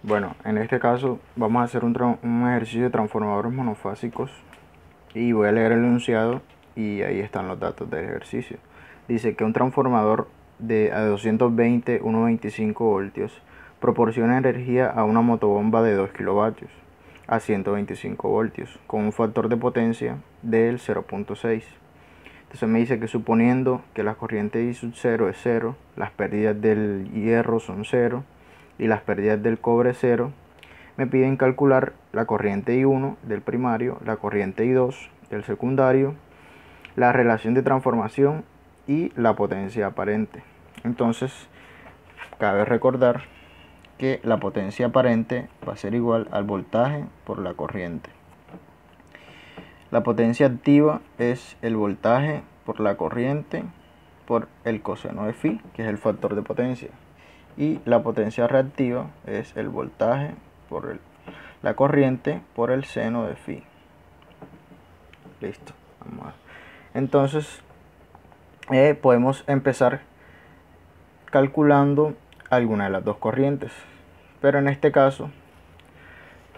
Bueno, en este caso vamos a hacer un ejercicio de transformadores monofásicos y voy a leer el enunciado y ahí están los datos del ejercicio. Dice que un transformador a 220 125 voltios proporciona energía a una motobomba de 2 kilovatios a 125 voltios con un factor de potencia del 0.6. Entonces me dice que suponiendo que la corriente I sub 0 es 0, las pérdidas del hierro son 0 y las pérdidas del cobre 0, me piden calcular la corriente I1 del primario, la corriente I2 del secundario, la relación de transformación y la potencia aparente. Entonces, cabe recordar que la potencia aparente va a ser igual al voltaje por la corriente. La potencia activa es el voltaje por la corriente por el coseno de phi, que es el factor de potencia. Y la potencia reactiva es el voltaje por la corriente por el seno de phi. Listo. Vamos a ver. Entonces, podemos empezar calculando alguna de las dos corrientes. Pero en este caso,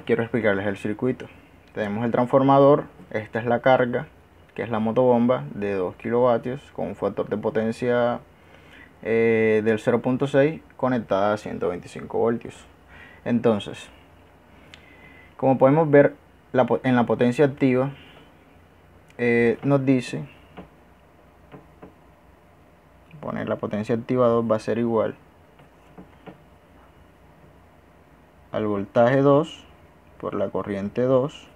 quiero explicarles el circuito. Tenemos el transformador, esta es la carga, que es la motobomba de 2 kilovatios con un factor de potencia del 0.6 conectada a 125 voltios. Entonces, como podemos ver en la potencia activa, nos dice poner la potencia activa 2 va a ser igual al voltaje 2 por la corriente 2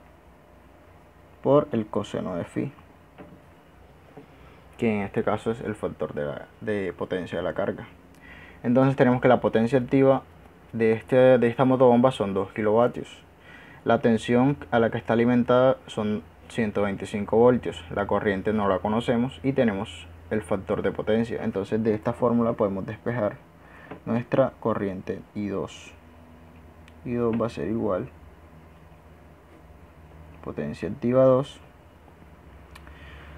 por el coseno de phi, que en este caso es el factor de potencia de la carga. Entonces tenemos que la potencia activa de esta motobomba son 2 kilovatios. La tensión a la que está alimentada son 125 voltios. La corriente no la conocemos y tenemos el factor de potencia. Entonces de esta fórmula podemos despejar nuestra corriente I2. I2 va a ser igual potencia activa 2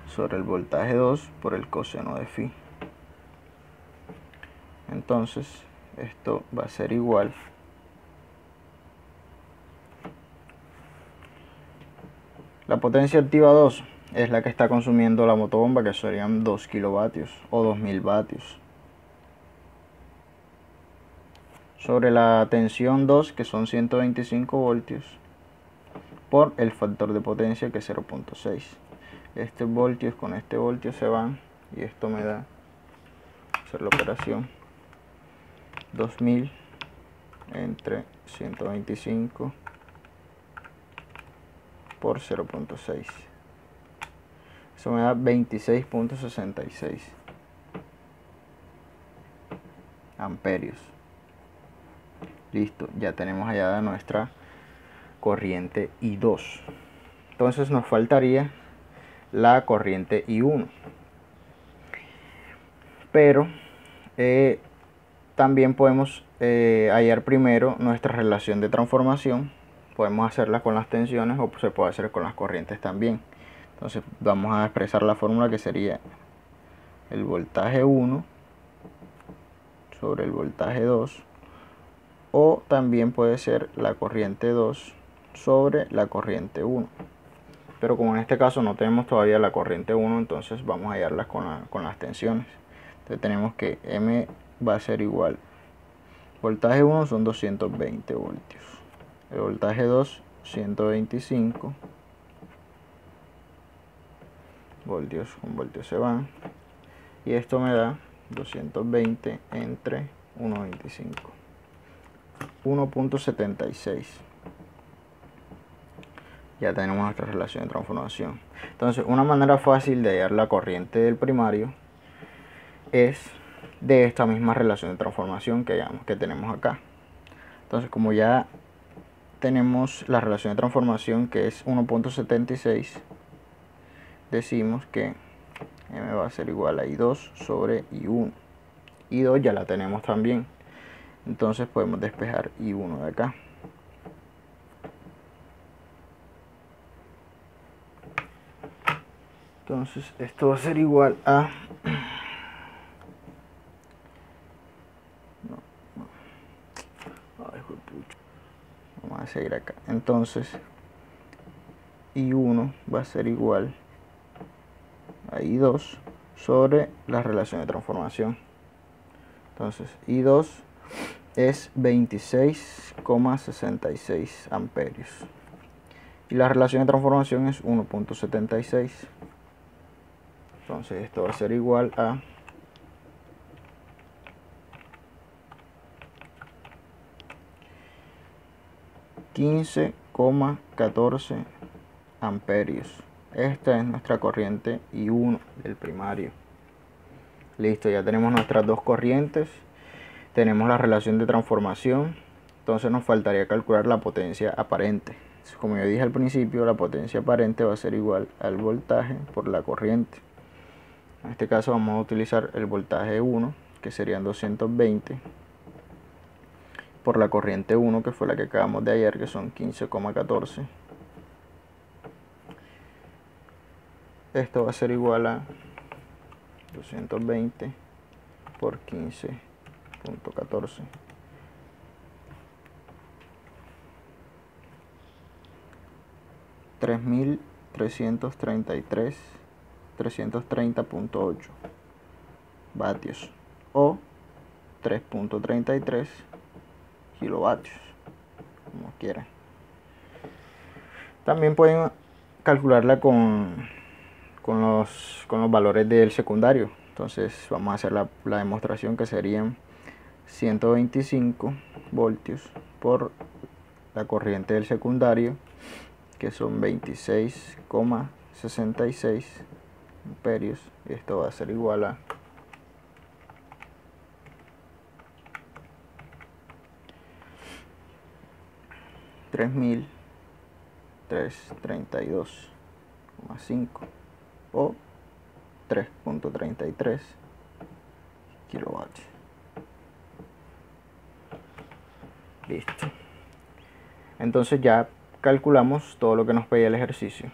sobre el voltaje 2 por el coseno de phi. Entonces esto va a ser igual la potencia activa 2 es la que está consumiendo la motobomba, que serían 2 kilovatios o 2000 vatios, sobre la tensión 2, que son 125 voltios, por el factor de potencia, que es 0.6. Este voltios con este voltio se van y esto me da, hacer la operación, 2000 entre 125 por 0.6. Eso me da 26.66 amperios. Listo, ya tenemos allá nuestra corriente I2. Entonces nos faltaría la corriente I1. Pero también podemos hallar primero nuestra relación de transformación. Podemos hacerla con las tensiones o se puede hacer con las corrientes también. Entonces vamos a expresar la fórmula, que sería el voltaje 1 sobre el voltaje 2, o también puede ser la corriente 2 sobre la corriente 1. Pero como en este caso no tenemos todavía la corriente 1, entonces vamos a hallarlas con las tensiones. Entonces tenemos que M va a ser igual, voltaje 1 son 220 voltios, el voltaje 2 125 voltios, con voltios se van, y esto me da 220 entre 1.25, 1.76. Ya tenemos nuestra relación de transformación. Entonces, una manera fácil de hallar la corriente del primario es de esta misma relación de transformación que tenemos acá. Entonces, como ya tenemos la relación de transformación, que es 1.76, decimos que M va a ser igual a I2 sobre I1. I2 ya la tenemos también, entonces podemos despejar I1 de acá. Entonces esto va a ser igual a Vamos a seguir acá. Entonces I1 va a ser igual a I2 sobre la relación de transformación. Entonces I2 es 26,66 amperios y la relación de transformación es 1,76. Entonces esto va a ser igual a 15,14 amperios. Esta es nuestra corriente I1 del primario. Listo, ya tenemos nuestras dos corrientes, tenemos la relación de transformación, entonces nos faltaría calcular la potencia aparente. Como yo dije al principio, la potencia aparente va a ser igual al voltaje por la corriente. En este caso vamos a utilizar el voltaje 1, que serían 220, por la corriente 1, que fue la que acabamos de ayer, que son 15,14. Esto va a ser igual a 220 por 15,14. $3.330.8 vatios o 3,33 kilovatios, como quieran. También pueden calcularla con los valores del secundario. Entonces vamos a hacer la demostración, que serían 125 voltios por la corriente del secundario, que son 26,66 amperios. Esto va a ser igual a 3.332,5 o 3,33 kilovatios. Listo. Entonces ya calculamos todo lo que nos pedía el ejercicio.